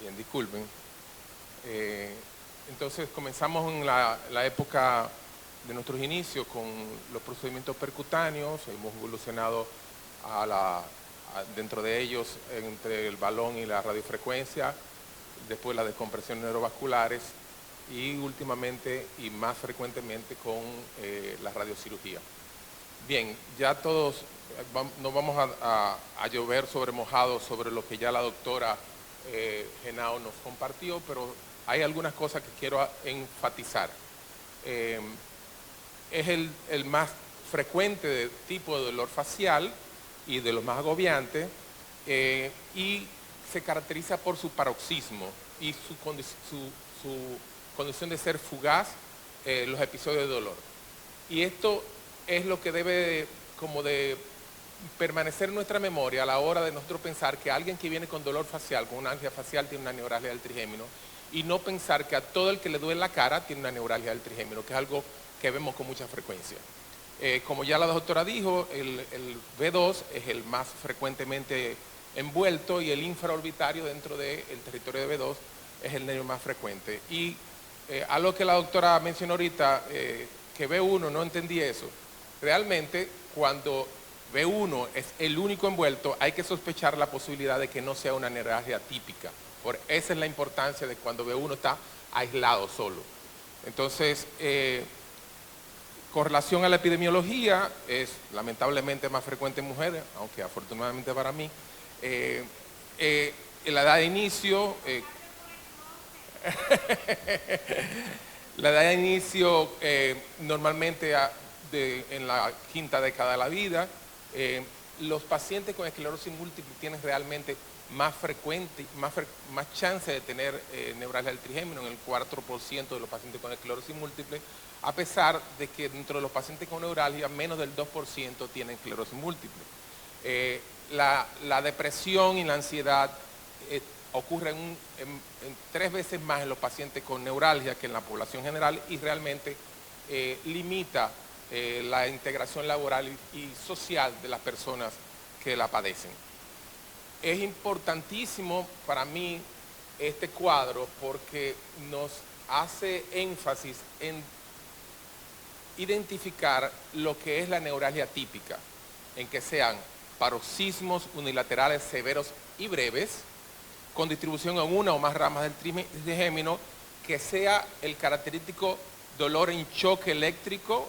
Bien, disculpen. Entonces comenzamos en la época de nuestros inicios con los procedimientos percutáneos. Hemos evolucionado dentro de ellos entre el balón y la radiofrecuencia, después las descompresiones neurovasculares y últimamente y más frecuentemente con la radiocirugía. Bien, ya todos no vamos a llover sobre mojado sobre lo que ya la doctora Henao nos compartió, pero hay algunas cosas que quiero enfatizar. Es el más frecuente tipo de dolor facial y de los más agobiantes, y se caracteriza por su paroxismo y su condición de ser fugaz, los episodios de dolor. Y esto es lo que debe de permanecer en nuestra memoria a la hora de nosotros pensar que alguien que viene con dolor facial, con una alergia facial, tiene una neuralgia del trigémino, y no pensar que a todo el que le duele la cara tiene una neuralgia del trigémino, que es algo que vemos con mucha frecuencia. Como ya la doctora dijo, el V2 es el más frecuentemente envuelto y el infraorbitario dentro del territorio de V2 es el nervio más frecuente. Y algo que la doctora mencionó ahorita, que V1, no entendí eso. Realmente, cuando V1 es el único envuelto, hay que sospechar la posibilidad de que no sea una neuralgia típica. Esa es la importancia de cuando V1 está aislado solo. Entonces, con relación a la epidemiología, es lamentablemente más frecuente en mujeres, aunque afortunadamente para mí. La edad de inicio... la edad de inicio normalmente en la quinta década de la vida. Los pacientes con esclerosis múltiple tienen realmente más chance de tener neuralgia del trigémino, en el 4% de los pacientes con esclerosis múltiple, a pesar de que dentro de los pacientes con neuralgia menos del 2% tienen esclerosis múltiple. La depresión y la ansiedad ocurren en 3 veces más en los pacientes con neuralgia que en la población general, y realmente limita la integración laboral y social de las personas que la padecen. Es importantísimo para mí este cuadro porque nos hace énfasis en identificar lo que es la neuralgia típica, en que sean paroxismos unilaterales severos y breves, con distribución en una o más ramas del trigémino, que sea el característico dolor en choque eléctrico,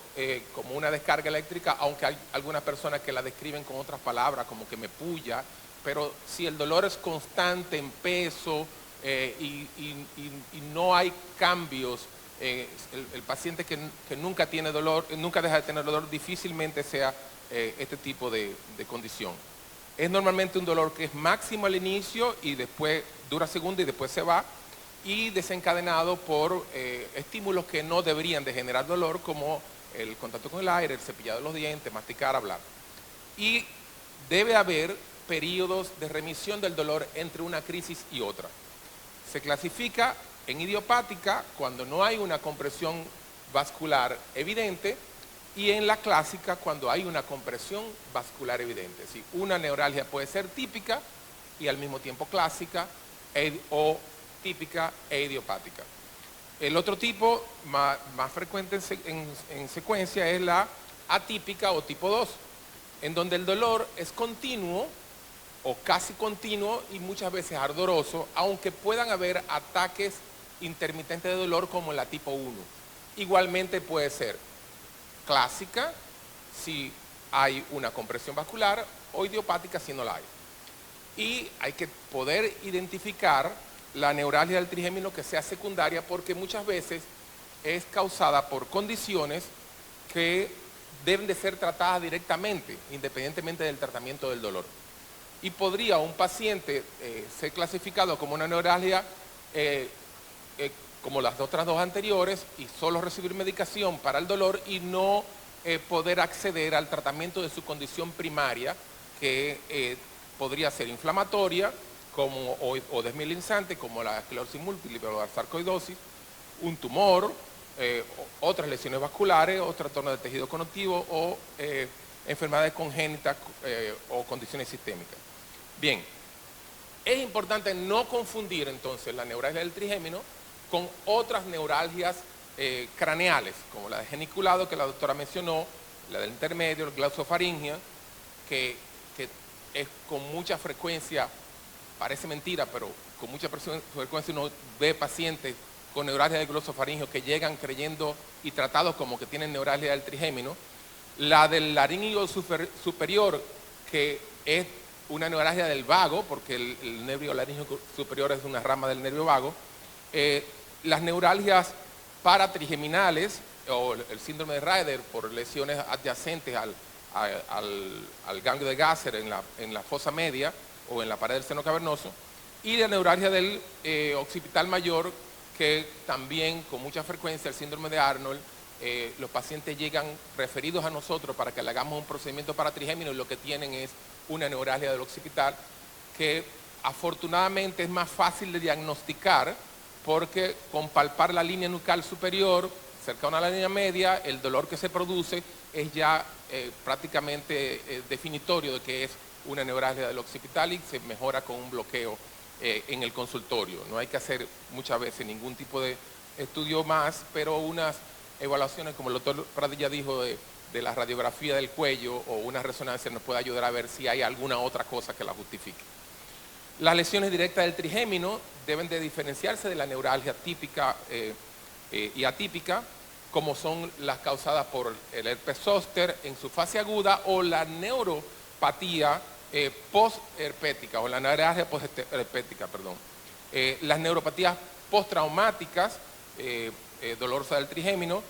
como una descarga eléctrica, aunque hay algunas personas que la describen con otras palabras, como que me puya, pero si el dolor es constante en peso y no hay cambios, el paciente que nunca tiene dolor, nunca deja de tener dolor, difícilmente sea este tipo de condición. Es normalmente un dolor que es máximo al inicio y después dura segundos y después se va, y desencadenado por estímulos que no deberían de generar dolor, como el contacto con el aire, el cepillado de los dientes, masticar, hablar. Y debe haber periodos de remisión del dolor entre una crisis y otra. Se clasifica en idiopática cuando no hay una compresión vascular evidente, y en la clásica cuando hay una compresión vascular evidente. ¿Sí? Una neuralgia puede ser típica y al mismo tiempo clásica, o típica e idiopática. El otro tipo más frecuente en secuencia es la atípica o tipo 2, en donde el dolor es continuo o casi continuo y muchas veces ardoroso, aunque puedan haber ataques intermitentes de dolor como la tipo 1. Igualmente puede ser clásica si hay una compresión vascular, o idiopática si no la hay. Y hay que poder identificar la neuralgia del trigémino que sea secundaria, porque muchas veces es causada por condiciones que deben de ser tratadas directamente, independientemente del tratamiento del dolor. Y podría un paciente ser clasificado como una neuralgia como las otras dos anteriores, y solo recibir medicación para el dolor y no poder acceder al tratamiento de su condición primaria, que podría ser inflamatoria o desmielinizante, como la esclerosis múltiple o la sarcoidosis, un tumor, otras lesiones vasculares, o trastornos de tejido conectivo, o enfermedades congénitas o condiciones sistémicas. Bien, Es importante no confundir entonces la neuralgia del trigémino con otras neuralgias craneales, como la de geniculado que la doctora mencionó, la del intermedio, el glossofaringia, que es con mucha frecuencia, parece mentira, pero con mucha frecuencia uno ve pacientes con neuralgia del glossofaringio que llegan creyendo y tratados como que tienen neuralgia del trigémino. La del laríngeo superior, que es una neuralgia del vago, porque el nervio laríngeo superior es una rama del nervio vago. Las neuralgias paratrigeminales, o el síndrome de Raeder, por lesiones adyacentes al ganglio de Gasser en la fosa media o en la pared del seno cavernoso, y la neuralgia del occipital mayor, que también con mucha frecuencia el síndrome de Arnold, los pacientes llegan referidos a nosotros para que le hagamos un procedimiento para trigémino y lo que tienen es una neuralgia del occipital, que afortunadamente es más fácil de diagnosticar porque con palpar la línea nucal superior cercana a la línea media, el dolor que se produce es ya prácticamente definitorio de que es una neuralgia del occipital y se mejora con un bloqueo en el consultorio. No hay que hacer muchas veces ningún tipo de estudio más, pero unas evaluaciones, como el doctor Pradilla dijo, de la radiografía del cuello o una resonancia nos puede ayudar a ver si hay alguna otra cosa que la justifique. Las lesiones directas del trigémino deben de diferenciarse de la neuralgia típica y atípica, como son las causadas por el herpes zóster en su fase aguda o la neuropatía postherpética o la neuralgia postherpética, perdón. Las neuropatías postraumáticas, dolorosa del trigémino,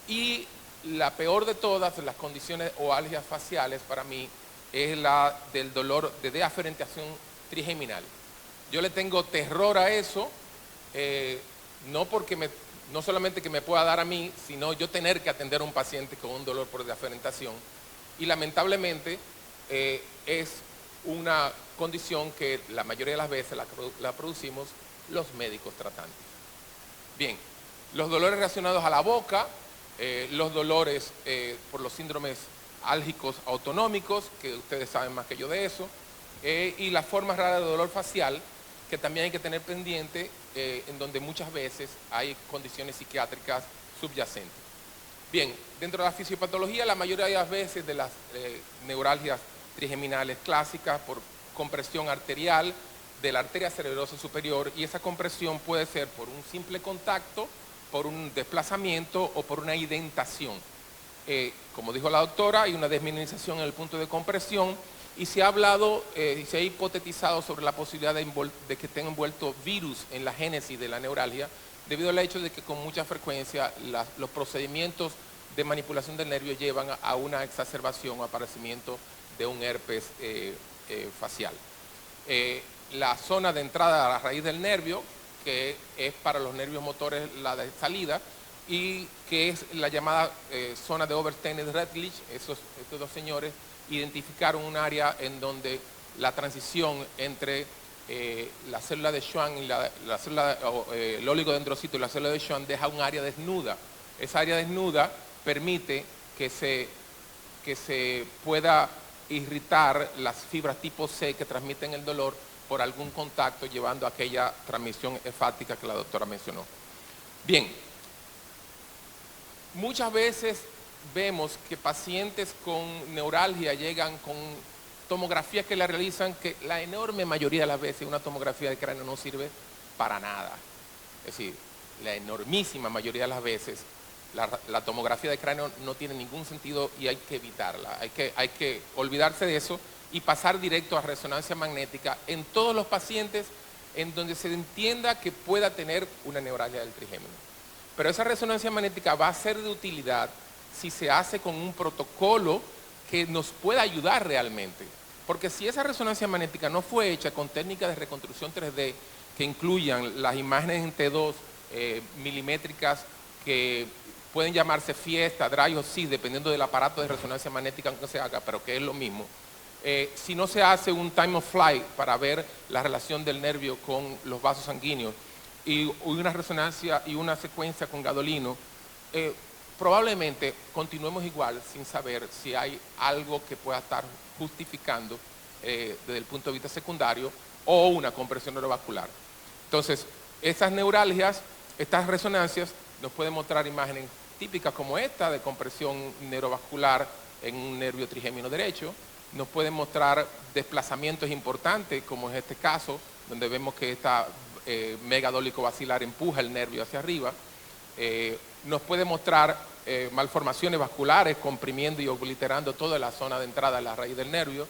y la peor de todas las condiciones o algias faciales para mí es la del dolor de deaferentiación trigeminal. Yo le tengo terror a eso, no solamente que me pueda dar a mí, sino yo tener que atender a un paciente con un dolor por deaferentación. Y lamentablemente es una condición que la mayoría de las veces la producimos los médicos tratantes. Bien, los dolores relacionados a la boca, los dolores por los síndromes álgicos autonómicos, que ustedes saben más que yo de eso, y las formas raras de dolor facial, que también hay que tener pendiente, en donde muchas veces hay condiciones psiquiátricas subyacentes. Bien, dentro de la fisiopatología, la mayoría de las veces de las neuralgias trigeminales clásicas por compresión arterial de la arteria cerebrosa superior, y esa compresión puede ser por un simple contacto, por un desplazamiento o por una indentación. Como dijo la doctora, hay una desmineralización en el punto de compresión y se ha hablado y se ha hipotetizado sobre la posibilidad de que tenga envuelto virus en la génesis de la neuralgia, debido al hecho de que con mucha frecuencia los procedimientos de manipulación del nervio llevan a una exacerbación o aparecimiento de un herpes facial. La zona de entrada a la raíz del nervio, que es para los nervios motores la de salida, y que es la llamada zona de Overstein-Redlich. Estos dos señores identificaron un área en donde la transición entre la célula de Schwann y el oligodendrocito y la célula de Schwann deja un área desnuda. Esa área desnuda permite que se pueda irritar las fibras tipo C que transmiten el dolor por algún contacto, llevando a aquella transmisión hepática que la doctora mencionó. Bien, muchas veces vemos que pacientes con neuralgia llegan con tomografías que le realizan, que la enorme mayoría de las veces una tomografía de cráneo no sirve para nada. Es decir, la enormísima mayoría de las veces la tomografía de cráneo no tiene ningún sentido y hay que evitarla. Hay que olvidarse de eso y pasar directo a resonancia magnética en todos los pacientes en donde se entienda que pueda tener una neuralgia del trigémino. Pero esa resonancia magnética va a ser de utilidad si se hace con un protocolo que nos pueda ayudar realmente. Porque si esa resonancia magnética no fue hecha con técnicas de reconstrucción 3D que incluyan las imágenes en T2 milimétricas que pueden llamarse fiesta, dry o sí, dependiendo del aparato de resonancia magnética que se haga, pero que es lo mismo. Si no se hace un time of flight para ver la relación del nervio con los vasos sanguíneos y una resonancia y una secuencia con gadolino, probablemente continuemos igual sin saber si hay algo que pueda estar justificando desde el punto de vista secundario o una compresión neurovascular. Entonces, esas neuralgias, estas resonancias nos pueden mostrar imágenes típicas como esta de compresión neurovascular en un nervio trigémino derecho. Nos pueden mostrar desplazamientos importantes, como en este caso, donde vemos que esta megadólico basilar empuja el nervio hacia arriba. Nos puede mostrar malformaciones vasculares, comprimiendo y obliterando toda la zona de entrada de la raíz del nervio.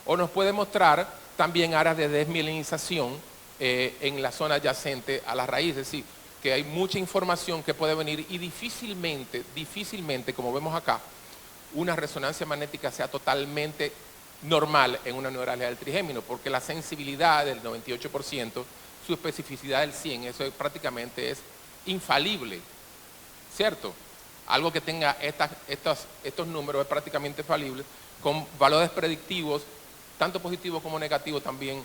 O nos puede mostrar también áreas de desmielinización en la zona adyacente a la raíz. Es decir, que hay mucha información que puede venir y difícilmente, como vemos acá, una resonancia magnética sea totalmente normal en una neuralgia del trigémino, porque la sensibilidad del 98%, su especificidad del 100%, eso prácticamente es infalible, ¿cierto? Algo que tenga estos números es prácticamente falible, con valores predictivos, tanto positivos como negativos también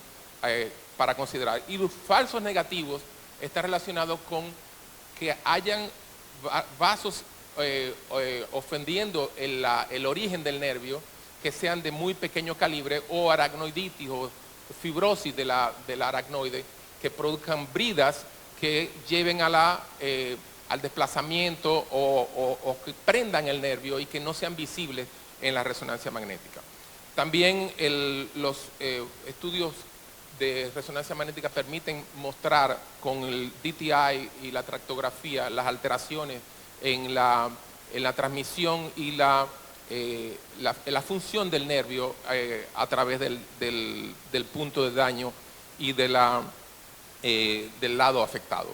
para considerar. Y los falsos negativos está relacionado con que hayan vasos ofendiendo el origen del nervio, que sean de muy pequeño calibre, o aracnoiditis o fibrosis del aracnoide, que produzcan bridas que lleven a al desplazamiento o que prendan el nervio y que no sean visibles en la resonancia magnética. También los estudios de resonancia magnética permiten mostrar con el DTI y la tractografía las alteraciones en la transmisión y la función del nervio a través del punto de daño y del lado afectado.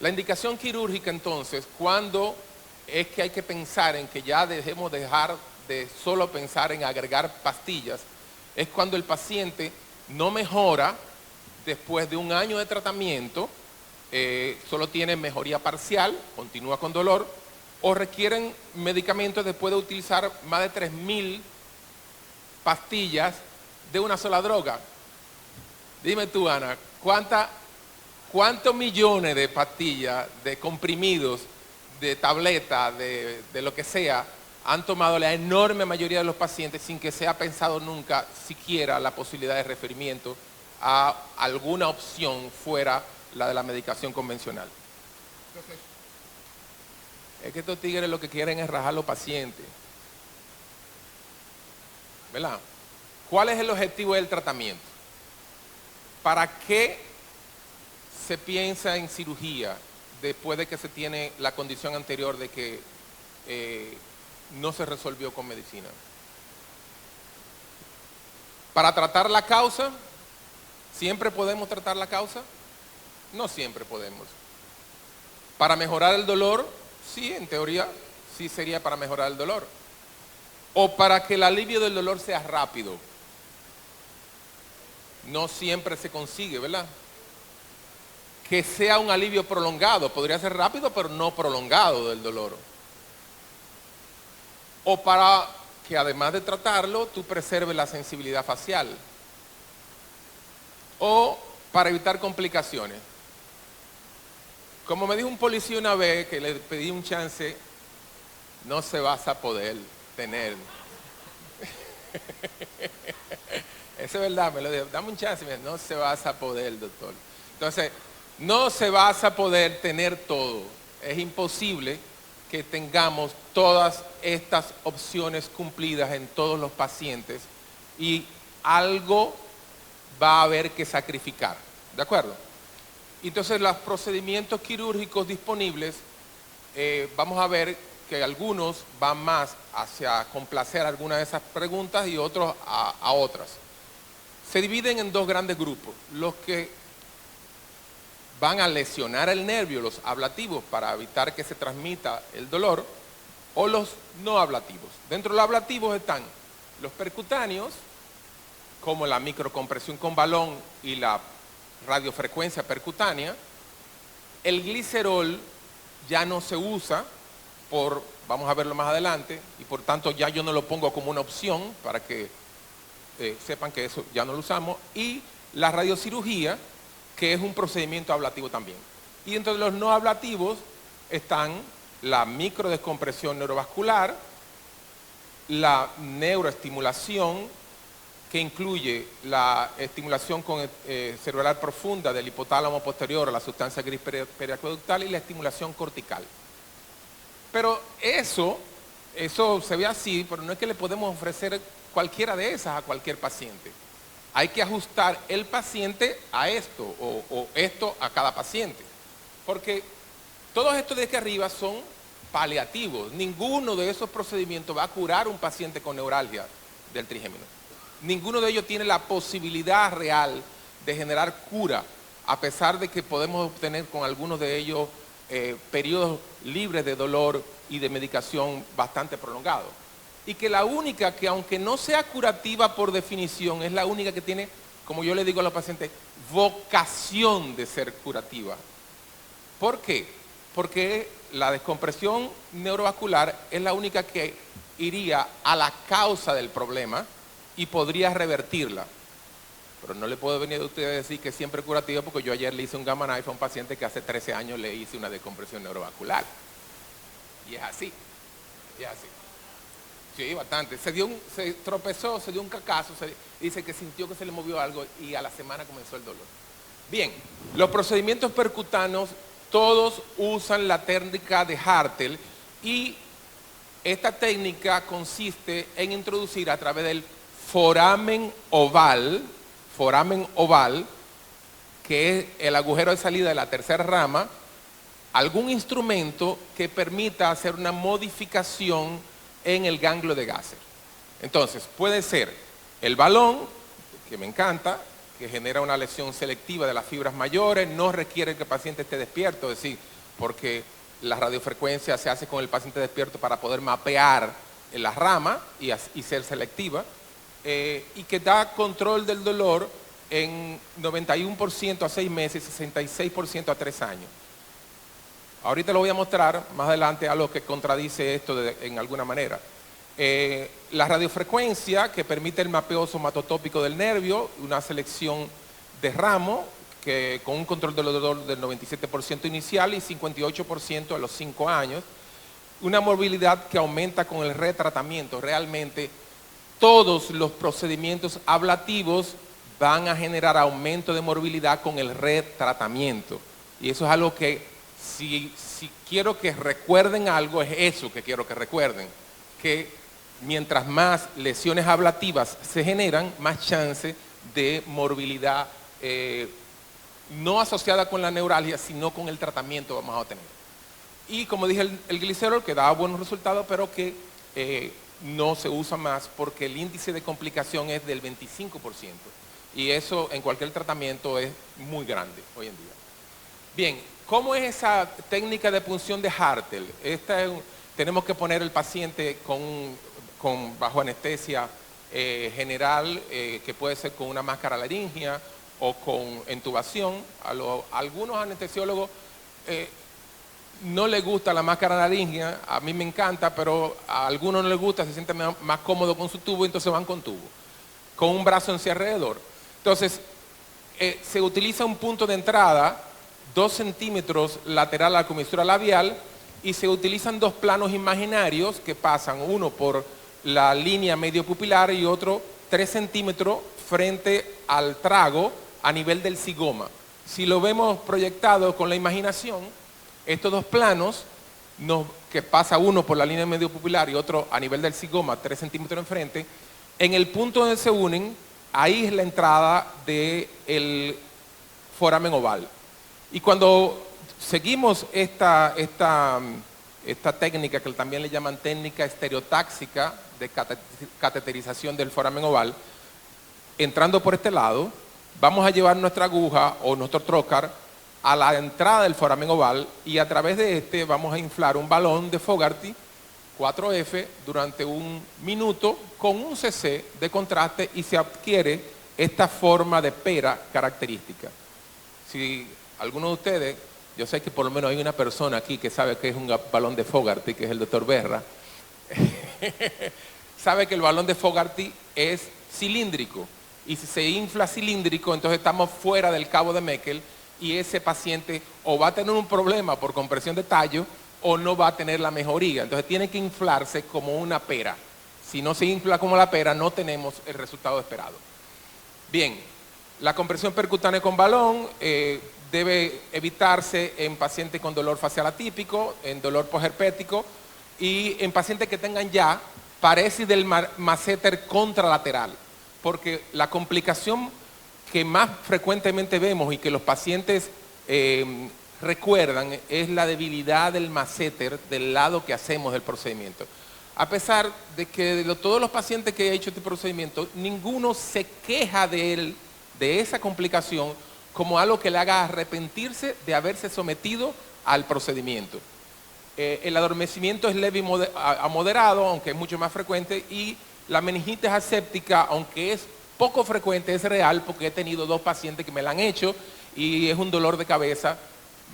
La indicación quirúrgica entonces, cuando es que hay que pensar en que ya dejemos dejar de solo pensar en agregar pastillas, es cuando el paciente no mejora después de un año de tratamiento, solo tiene mejoría parcial, continúa con dolor, o requieren medicamentos después de utilizar más de 3.000 pastillas de una sola droga. Dime tú, Ana, ¿cuántos millones de pastillas, de comprimidos, de tabletas, de lo que sea, han tomado la enorme mayoría de los pacientes sin que se haya pensado nunca siquiera la posibilidad de referimiento a alguna opción fuera la de la medicación convencional? Entonces, es que estos tigres lo que quieren es rajar a los pacientes, ¿verdad? ¿Cuál es el objetivo del tratamiento? ¿Para qué se piensa en cirugía después de que se tiene la condición anterior de que no se resolvió con medicina? ¿Para tratar la causa? ¿Siempre podemos tratar la causa? No siempre podemos. ¿Para mejorar el dolor? Sí, en teoría, sí sería para mejorar el dolor. ¿O para que el alivio del dolor sea rápido? No siempre se consigue, ¿verdad? Que sea un alivio prolongado. Podría ser rápido, pero no prolongado del dolor. O para que además de tratarlo, tú preserves la sensibilidad facial. O para evitar complicaciones. Como me dijo un policía una vez que le pedí un chance, no se vas a poder tener. Eso es verdad, me lo dijo, dame un chance, no se vas a poder, doctor. Entonces, no se vas a poder tener todo. Es imposible que tengamos todas estas opciones cumplidas en todos los pacientes y algo va a haber que sacrificar, ¿de acuerdo? Entonces, los procedimientos quirúrgicos disponibles, vamos a ver que algunos van más hacia complacer algunas de esas preguntas y otros a otras. Se dividen en dos grandes grupos: los que van a lesionar el nervio, los ablativos, para evitar que se transmita el dolor, o los no ablativos. Dentro de los ablativos están los percutáneos, como la microcompresión con balón y la radiofrecuencia percutánea. El glicerol ya no se usa vamos a verlo más adelante, y por tanto ya yo no lo pongo como una opción para que sepan que eso ya no lo usamos. Y la radiocirugía, que es un procedimiento ablativo también. Y entre los no ablativos están la microdescompresión neurovascular, la neuroestimulación, que incluye la estimulación cerebral profunda del hipotálamo posterior a la sustancia gris periaqueductal y la estimulación cortical. Pero eso se ve así, pero no es que le podemos ofrecer cualquiera de esas a cualquier paciente. Hay que ajustar el paciente a esto o esto a cada paciente. Porque todos estos de aquí arriba son paliativos. Ninguno de esos procedimientos va a curar a un paciente con neuralgia del trigémino. Ninguno de ellos tiene la posibilidad real de generar cura, a pesar de que podemos obtener con algunos de ellos periodos libres de dolor y de medicación bastante prolongados. Y que la única que, aunque no sea curativa por definición, es la única que tiene, como yo le digo a los pacientes, vocación de ser curativa. ¿Por qué? Porque la descompresión neurovascular es la única que iría a la causa del problema y podría revertirla. Pero no le puedo venir a ustedes a decir que siempre es curativa, porque yo ayer le hice un gamma knife a un paciente que hace 13 años le hice una descompresión neurovascular. Y es así. Y es así. Sí, bastante. Se tropezó, se dio un cacazo, dice que sintió que se le movió algo y a la semana comenzó el dolor. Bien, los procedimientos percutanos todos usan la técnica de Hartel y esta técnica consiste en introducir a través del foramen oval, que es el agujero de salida de la tercera rama, algún instrumento que permita hacer una modificación en el ganglio de Gasser. Entonces, puede ser el balón, que me encanta, que genera una lesión selectiva de las fibras mayores, no requiere que el paciente esté despierto, es decir, porque la radiofrecuencia se hace con el paciente despierto para poder mapear la rama y ser selectiva, y que da control del dolor en 91% a 6 meses y 66% a 3 años. Ahorita lo voy a mostrar más adelante a lo que contradice esto en alguna manera. La radiofrecuencia, que permite el mapeo somatotópico del nervio, una selección de ramo, que con un control del dolor del 97% inicial y 58% a los 5 años. Una morbilidad que aumenta con el retratamiento. Realmente todos los procedimientos ablativos van a generar aumento de morbilidad con el retratamiento. Y eso es algo que, si quiero que recuerden algo, es eso que quiero que recuerden. Que mientras más lesiones ablativas se generan, más chance de morbilidad no asociada con la neuralgia, sino con el tratamiento vamos a tener. Y como dije, el glicerol, que da buenos resultados, pero que no se usa más porque el índice de complicación es del 25%. Y eso en cualquier tratamiento es muy grande hoy en día. Bien, ¿cómo es esa técnica de punción de Hartel? Tenemos que poner el paciente bajo anestesia general, que puede ser con una máscara laringia o con intubación. A algunos anestesiólogos no les gusta la máscara laringia, a mí me encanta, pero a algunos no les gusta, se sienten más cómodos con su tubo, entonces van con tubo, con un brazo en sí alrededor. Entonces, se utiliza un punto de entrada, 2 centímetros lateral a la comisura labial, y se utilizan 2 planos imaginarios que pasan, uno por la línea medio pupilar y otro 3 centímetros frente al trago a nivel del zigoma. Si lo vemos proyectado con la imaginación, estos 2 planos, que pasa uno por la línea medio pupilar y otro a nivel del zigoma, 3 centímetros enfrente, en el punto donde se unen, ahí es la entrada del foramen oval. Y cuando seguimos esta técnica, que también le llaman técnica estereotáxica de cateterización del foramen oval, entrando por este lado, vamos a llevar nuestra aguja o nuestro trocar a la entrada del foramen oval y a través de vamos a inflar un balón de Fogarty 4F durante 1 minuto con un cc de contraste y se adquiere esta forma de pera característica. Si alguno de ustedes, yo sé que por lo menos hay una persona aquí que sabe que es un balón de Fogarty, que es el doctor Berra, sabe que el balón de Fogarty es cilíndrico y si se infla cilíndrico, entonces estamos fuera del cabo de Meckel y ese paciente o va a tener un problema por compresión de tallo o no va a tener la mejoría. Entonces tiene que inflarse como una pera, Si no se infla como la pera, no tenemos el resultado esperado. Bien, la compresión percutánea con balón debe evitarse en pacientes con dolor facial atípico, en dolor posherpético y en pacientes que tengan ya paresis del masseter contralateral, porque la complicación que más frecuentemente vemos y que los pacientes recuerdan es la debilidad del masseter del lado que hacemos del procedimiento. A pesar de que de todos los pacientes que he hecho este procedimiento, ninguno se queja de esa complicación como algo que le haga arrepentirse de haberse sometido al procedimiento. El adormecimiento es leve a moderado, aunque es mucho más frecuente, y la meningitis aséptica, aunque es poco frecuente, es real, porque he tenido 2 pacientes que me la han hecho y es un dolor de cabeza,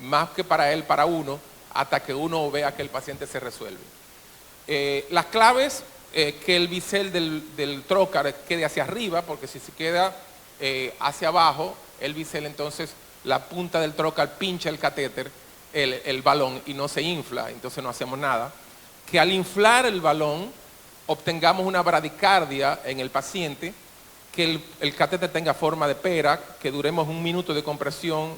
más que para él, para uno, hasta que uno vea que el paciente se resuelve. Las claves, que el bisel del trocar quede hacia arriba, porque si se queda hacia abajo, el bisel, entonces la punta del trocar pincha el catéter, el balón, y no se infla, entonces no hacemos nada. Que al inflar el balón obtengamos una bradicardia en el paciente, que el catéter tenga forma de pera, que duremos 1 minuto de compresión,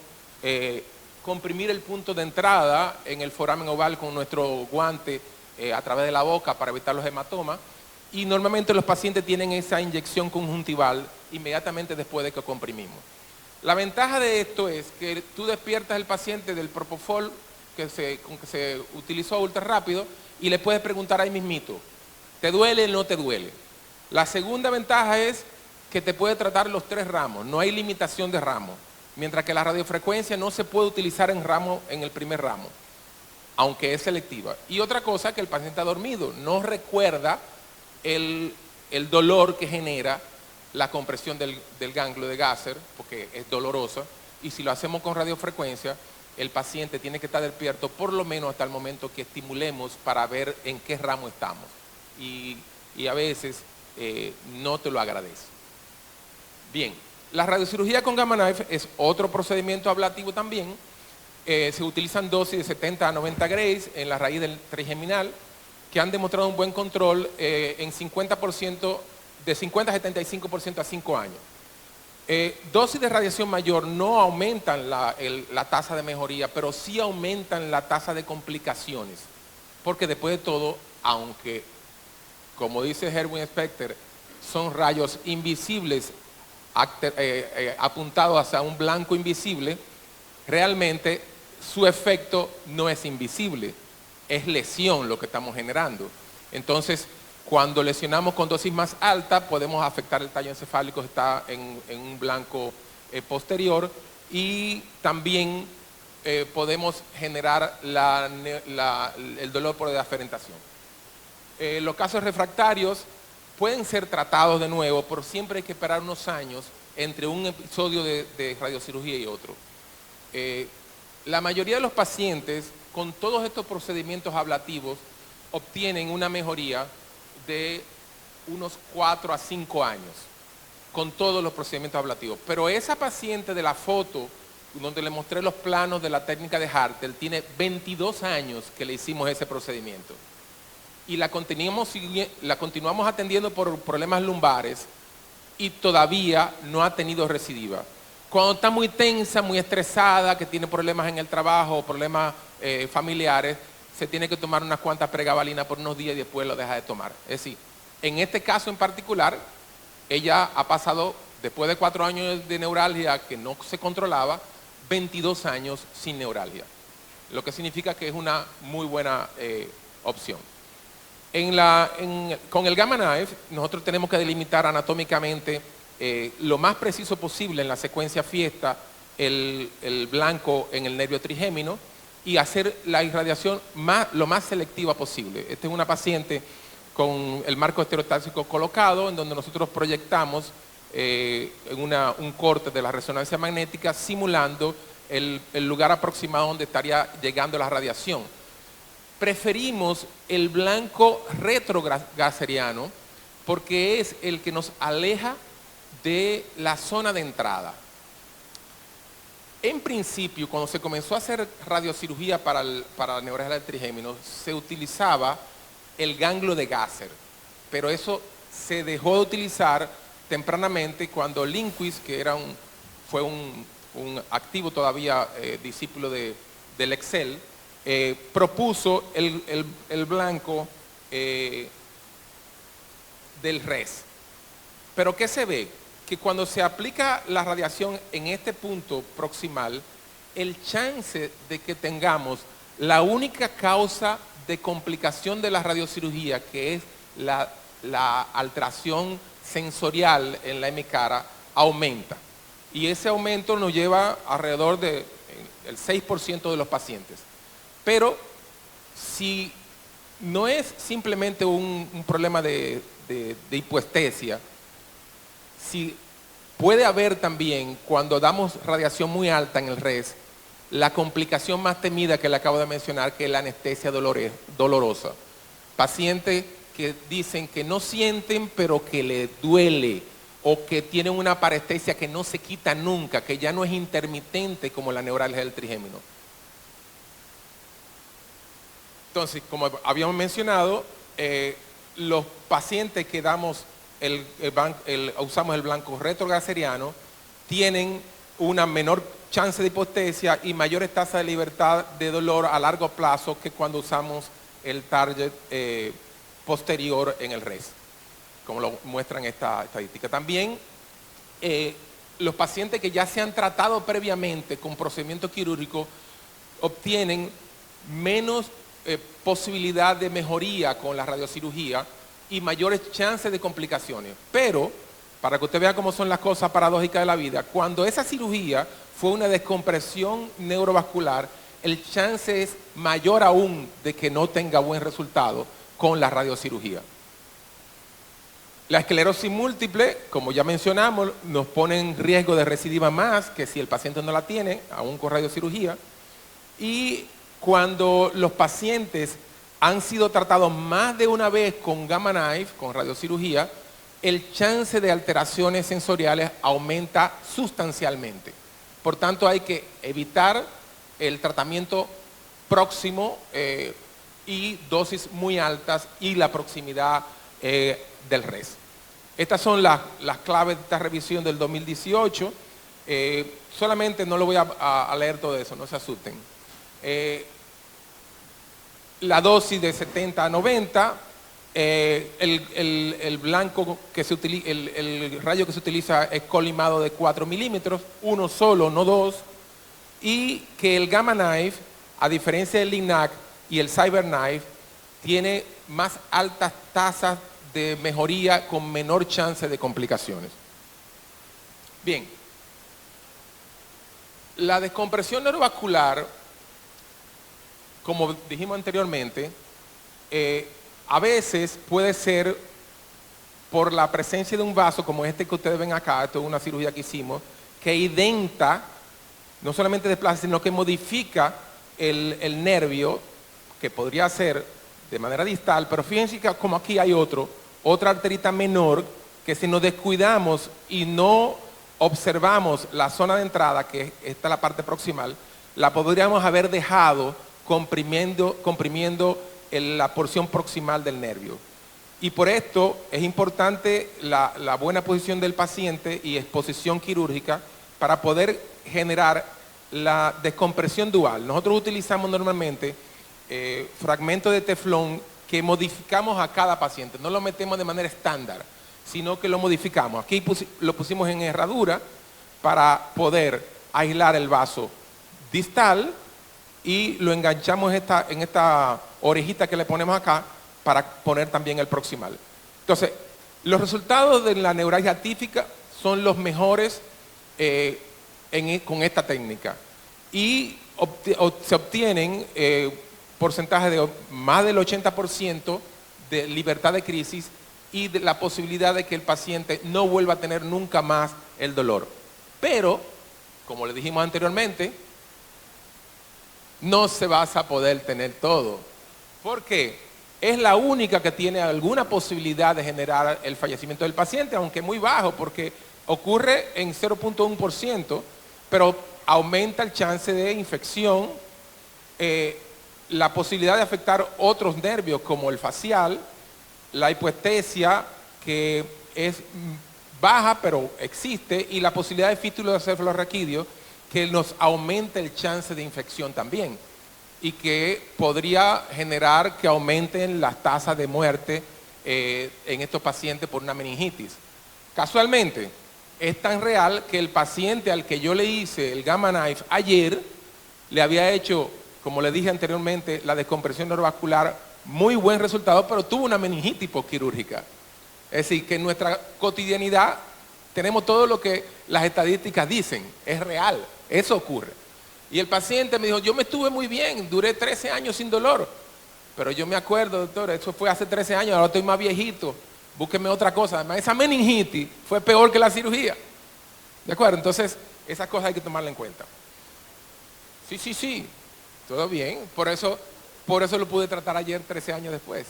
comprimir el punto de entrada en el foramen oval con nuestro guante a través de la boca para evitar los hematomas, y normalmente los pacientes tienen esa inyección conjuntival inmediatamente después de que comprimimos. La ventaja de esto es que tú despiertas al paciente del propofol que se utilizó ultra rápido y le puedes preguntar ahí mismito, ¿te duele o no te duele? La segunda ventaja es que te puede tratar los 3 ramos, no hay limitación de ramos, mientras que la radiofrecuencia no se puede utilizar en el primer ramo, aunque es selectiva. Y otra cosa, que el paciente está dormido, no recuerda el dolor que genera la compresión del ganglio de Gasser, porque es dolorosa, y si lo hacemos con radiofrecuencia, el paciente tiene que estar despierto por lo menos hasta el momento que estimulemos para ver en qué ramo estamos. Y a veces no te lo agradece. Bien, la radiocirugía con Gamma Knife es otro procedimiento ablativo también. Se utilizan dosis de 70 a 90 grays en la raíz del trigeminal, que han demostrado un buen control en 50%, de 50 a 75% a 5 años. Dosis de radiación mayor no aumentan la tasa de mejoría, pero sí aumentan la tasa de complicaciones, porque después de todo, aunque, como dice Erwin Specter, son rayos invisibles apuntados hacia un blanco invisible, realmente su efecto no es invisible, es lesión lo que estamos generando. Entonces, cuando lesionamos con dosis más alta, podemos afectar el tallo encefálico, está en un blanco posterior, y también podemos generar el dolor por deaferentación. Los casos refractarios pueden ser tratados de nuevo, pero siempre hay que esperar unos años entre un episodio de radiocirugía y otro. La mayoría de los pacientes con todos estos procedimientos ablativos obtienen una mejoría de unos 4 a 5 años con todos los procedimientos ablativos. Pero esa paciente de la foto, donde le mostré los planos de la técnica de Hartel, tiene 22 años que le hicimos ese procedimiento. Y la continuamos atendiendo por problemas lumbares y todavía no ha tenido recidiva. Cuando está muy tensa, muy estresada, que tiene problemas en el trabajo o problemas familiares, se tiene que tomar unas cuantas pregabalinas por unos días y después lo deja de tomar. Es decir, en este caso en particular, ella ha pasado, después de 4 años de neuralgia que no se controlaba, 22 años sin neuralgia, lo que significa que es una muy buena opción. Con el Gamma Knife, nosotros tenemos que delimitar anatómicamente lo más preciso posible en la secuencia fiesta el blanco en el nervio trigémino y hacer la irradiación lo más selectiva posible. Esta es una paciente con el marco estereotáxico colocado, en donde nosotros proyectamos un corte de la resonancia magnética simulando el lugar aproximado donde estaría llegando la radiación. Preferimos el blanco retrogasseriano porque es el que nos aleja de la zona de entrada. En principio, cuando se comenzó a hacer radiocirugía para la neuralgia del trigémino, se utilizaba el ganglio de Gasser. pero eso se dejó de utilizar tempranamente cuando Lindquist, que fue un activo todavía discípulo del Excel, propuso el blanco del res. Pero ¿qué se ve? Que cuando se aplica la radiación en este punto proximal, el chance de que tengamos la única causa de complicación de la radiocirugía, que es la alteración sensorial en la hemicara, aumenta. Y ese aumento nos lleva alrededor del 6% de los pacientes. Pero si no es simplemente un problema de hipoestesia, si puede haber también, cuando damos radiación muy alta en el res, la complicación más temida que le acabo de mencionar, que es la anestesia dolorosa. Pacientes que dicen que no sienten, pero que le duele, o que tienen una parestesia que no se quita nunca, que ya no es intermitente como la neuralgia del trigémino. Entonces, como habíamos mencionado, los pacientes que damos usamos el blanco retrogaceriano tienen una menor chance de hipoestesia y mayores tasas de libertad de dolor a largo plazo que cuando usamos el target posterior en el res, como lo muestran esta estadística. También los pacientes que ya se han tratado previamente con procedimiento quirúrgico obtienen menos posibilidad de mejoría con la radiocirugía y mayores chances de complicaciones. Pero, para que usted vea cómo son las cosas paradójicas de la vida, cuando esa cirugía fue una descompresión neurovascular, el chance es mayor aún de que no tenga buen resultado con la radiocirugía. La esclerosis múltiple, como ya mencionamos, nos pone en riesgo de recidiva más que si el paciente no la tiene, aún con radiocirugía. Y cuando los pacientes han sido tratados más de una vez con Gamma Knife, con radiocirugía, el chance de alteraciones sensoriales aumenta sustancialmente. Por tanto, hay que evitar el tratamiento próximo y dosis muy altas y la proximidad del res. Estas son las claves de esta revisión del 2018. Solamente no lo voy a leer todo eso, no se asusten. La dosis de 70 a 90, el blanco que se utiliza, el rayo que se utiliza es colimado de 4 milímetros, uno solo, no dos, y que el Gamma Knife, a diferencia del LINAC y el CyberKnife, tiene más altas tasas de mejoría con menor chance de complicaciones. Bien, la descompresión neurovascular, como dijimos anteriormente, a veces puede ser por la presencia de un vaso, como este que ustedes ven acá, esto es una cirugía que hicimos, que identa, no solamente desplaza, sino que modifica el nervio, que podría ser de manera distal, pero fíjense que como aquí hay otra arterita menor, que si nos descuidamos y no observamos la zona de entrada, que está la parte proximal, la podríamos haber dejado comprimiendo la porción proximal del nervio. Y por esto es importante la buena posición del paciente y exposición quirúrgica para poder generar la descompresión dual. Nosotros utilizamos normalmente fragmentos de teflón que modificamos a cada paciente. No lo metemos de manera estándar, sino que lo modificamos. Aquí lo pusimos en herradura para poder aislar el vaso distal y lo enganchamos en esta orejita que le ponemos acá para poner también el proximal. Entonces, los resultados de la neuralgia típica son los mejores con esta técnica y se obtienen porcentajes de más del 80% de libertad de crisis y de la posibilidad de que el paciente no vuelva a tener nunca más el dolor. Pero, como le dijimos anteriormente, no se va a poder tener todo. ¿Por qué? Es la única que tiene alguna posibilidad de generar el fallecimiento del paciente, aunque muy bajo, porque ocurre en 0.1%, pero aumenta el chance de infección, la posibilidad de afectar otros nervios como el facial la hipoestesia, que es baja pero existe, y la posibilidad de fístulas de cefalorraquídeo, que nos aumenta el chance de infección también y que podría generar que aumenten las tasas de muerte en estos pacientes por una meningitis. Casualmente, es tan real que el paciente al que yo le hice el Gamma Knife ayer, le había hecho, como le dije anteriormente, la descompresión neurovascular, muy buen resultado, pero tuvo una meningitis postquirúrgica. Es decir, que en nuestra cotidianidad tenemos todo lo que las estadísticas dicen, es real, eso ocurre. Y el paciente me dijo, yo me estuve muy bien, duré 13 años sin dolor, pero yo me acuerdo, doctor, eso fue hace 13 años, ahora estoy más viejito, búsqueme otra cosa. Además, esa meningitis fue peor que la cirugía. ¿De acuerdo? Entonces, esas cosas hay que tomarlas en cuenta. Sí, todo bien, por eso lo pude tratar ayer 13 años después.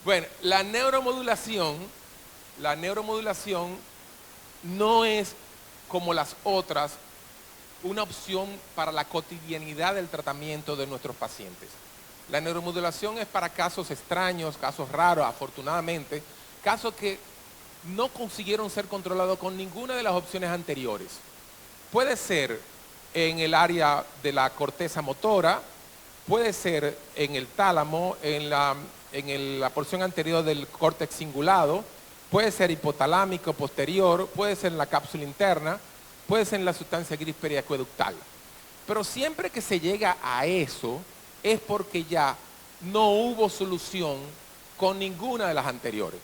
Bueno, la neuromodulación no es como las otras una opción para la cotidianidad del tratamiento de nuestros pacientes. La neuromodulación es para casos extraños, casos raros, afortunadamente, casos que no consiguieron ser controlados con ninguna de las opciones anteriores. Puede ser en el área de la corteza motora, puede ser en el tálamo, en la porción anterior del córtex cingulado, puede ser hipotalámico posterior, puede ser en la cápsula interna, puede ser en la sustancia gris periacueductal. Pero siempre que se llega a eso, es porque ya no hubo solución con ninguna de las anteriores.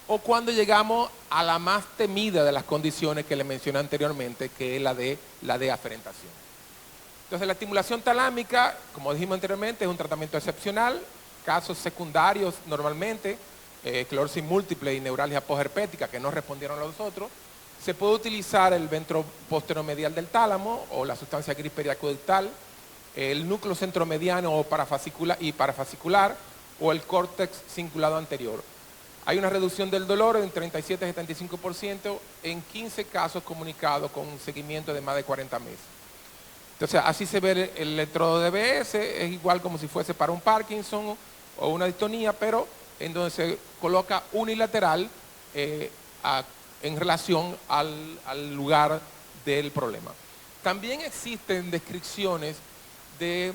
O cuando llegamos a la más temida de las condiciones que le mencioné anteriormente, que es la de aferentación. Entonces, la estimulación talámica, como dijimos anteriormente, es un tratamiento excepcional. Casos secundarios normalmente, esclerosis múltiple y neuralgia posherpética que no respondieron a los otros. Se puede utilizar el ventroposteromedial del tálamo o la sustancia gris periacueductal, el núcleo centromediano o parafascicular o el córtex cingulado anterior. Hay una reducción del dolor en 37 a 75% en 15 casos comunicados con un seguimiento de más de 40 meses. Entonces, así se ve el electrodo de BS, es igual como si fuese para un Parkinson o una distonía, pero en donde se coloca unilateral en relación al lugar del problema. También existen descripciones de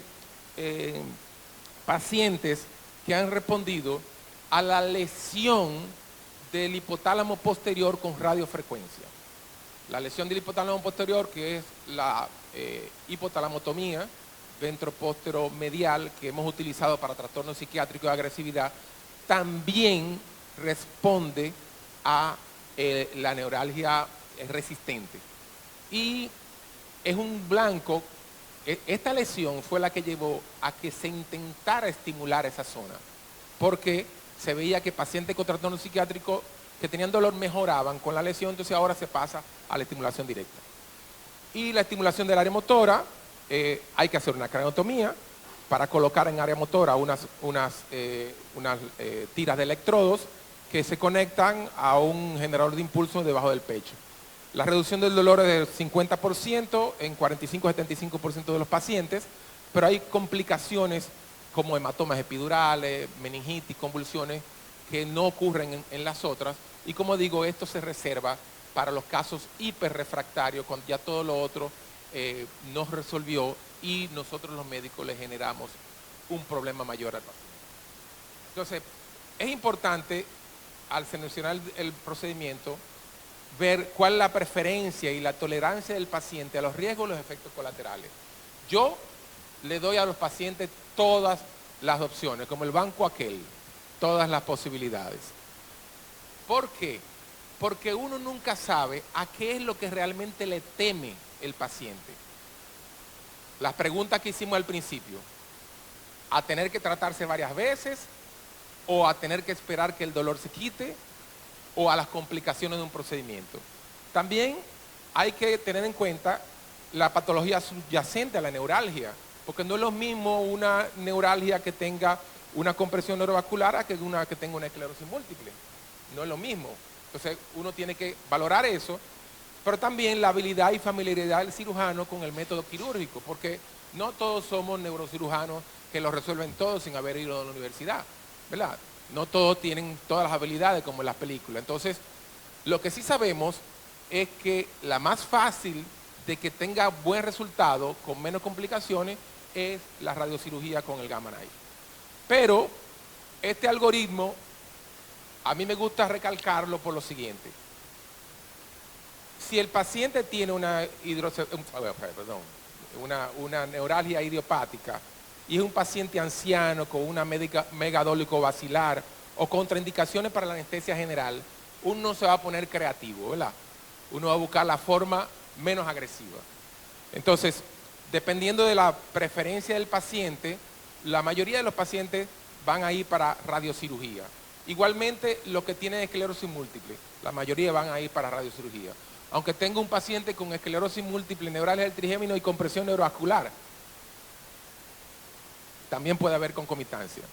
pacientes que han respondido a la lesión del hipotálamo posterior con radiofrecuencia. La lesión del hipotálamo posterior, que es la hipotalamotomía ventroposteromedial que hemos utilizado para trastornos psiquiátricos de agresividad, también responde a la neuralgia resistente. Y es un blanco. Esta lesión fue la que llevó a que se intentara estimular esa zona, porque se veía que pacientes con trastornos psiquiátricos que tenían dolor mejoraban con la lesión, entonces ahora se pasa a la estimulación directa. Y la estimulación del área motora, hay que hacer una craniotomía para colocar en área motora unas tiras de electrodos que se conectan a un generador de impulso debajo del pecho. La reducción del dolor es del 50% en 45-75% de los pacientes, pero hay complicaciones como hematomas epidurales, meningitis, convulsiones, que no ocurren en las otras. Y como digo, esto se reserva para los casos hiperrefractarios, cuando ya todo lo otro nos resolvió y nosotros los médicos le generamos un problema mayor al paciente. Entonces, es importante, al seleccionar el procedimiento, ver cuál es la preferencia y la tolerancia del paciente a los riesgos y los efectos colaterales. Yo le doy a los pacientes todas las opciones, como el banco aquel, todas las posibilidades. ¿Por qué? Porque uno nunca sabe a qué es lo que realmente le teme el paciente. Las preguntas que hicimos al principio, a tener que tratarse varias veces, o a tener que esperar que el dolor se quite, o a las complicaciones de un procedimiento. También hay que tener en cuenta la patología subyacente a la neuralgia, porque no es lo mismo una neuralgia que tenga una compresión neurovascular a que una que tenga una esclerosis múltiple. No es lo mismo. Entonces uno tiene que valorar eso, pero también la habilidad y familiaridad del cirujano con el método quirúrgico, porque no todos somos neurocirujanos que lo resuelven todo sin haber ido a la universidad. ¿verdad? No todos tienen todas las habilidades como en las películas. Entonces, lo que sí sabemos es que la más fácil de que tenga buen resultado, con menos complicaciones, es la radiocirugía con el Gamma Knife. Pero este algoritmo, a mí me gusta recalcarlo por lo siguiente. Si el paciente tiene una neuralgia idiopática y es un paciente anciano con una megadólico basilar o contraindicaciones para la anestesia general, uno se va a poner creativo, ¿verdad? Uno va a buscar la forma menos agresiva. Entonces, dependiendo de la preferencia del paciente, la mayoría de los pacientes van a ir para radiocirugía. Igualmente, los que tienen esclerosis múltiple, la mayoría van a ir para radiocirugía. Aunque tenga un paciente con esclerosis múltiple, neuralgia del trigémino y compresión neurovascular, también puede haber concomitancia.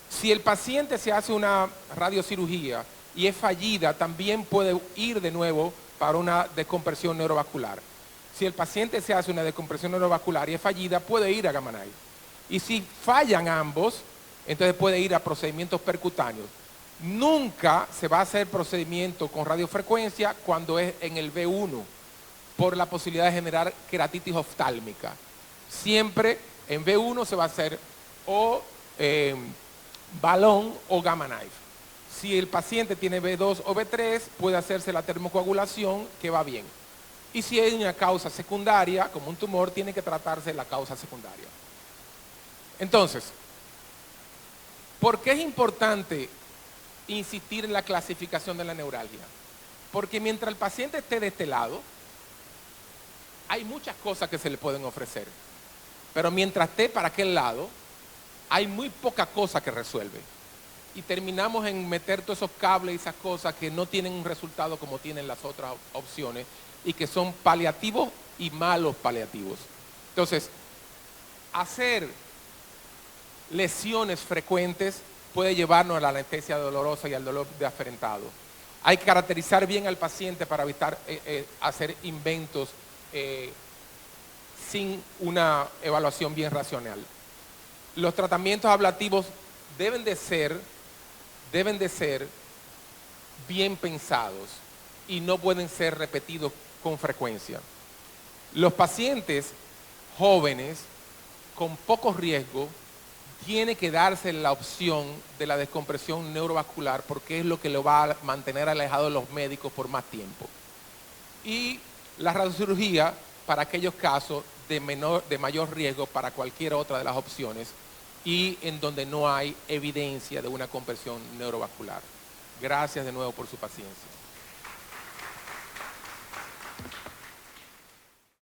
Si el paciente se hace una radiocirugía y es fallida, también puede ir de nuevo para una descompresión neurovascular. Si el paciente se hace una descompresión neurovascular y es fallida, puede ir a Gamma Knife. Y si fallan ambos, entonces puede ir a procedimientos percutáneos. Nunca se va a hacer procedimiento con radiofrecuencia cuando es en el V1, por la posibilidad de generar queratitis oftálmica. Siempre en V1 se va a hacer o balón o Gamma Knife. Si el paciente tiene V2 o V3, puede hacerse la termocoagulación, que va bien. Y si hay una causa secundaria, como un tumor, tiene que tratarse la causa secundaria. Entonces, ¿por qué es importante insistir en la clasificación de la neuralgia? Porque mientras el paciente esté de este lado, hay muchas cosas que se le pueden ofrecer. Pero mientras esté para aquel lado, hay muy poca cosa que resuelve. Y terminamos en meter todos esos cables y esas cosas que no tienen un resultado como tienen las otras opciones y que son paliativos y malos paliativos. Entonces, hacer lesiones frecuentes puede llevarnos a la anestesia dolorosa y al dolor de aferentado. Hay que caracterizar bien al paciente para evitar hacer inventos sin una evaluación bien racional. Los tratamientos ablativos deben de ser bien pensados y no pueden ser repetidos con frecuencia. Los pacientes jóvenes con poco riesgo tiene que darse la opción de la descompresión neurovascular porque es lo que lo va a mantener alejado de los médicos por más tiempo. Y la radiocirugía para aquellos casos de mayor riesgo para cualquier otra de las opciones y en donde no hay evidencia de una compresión neurovascular. Gracias de nuevo por su paciencia.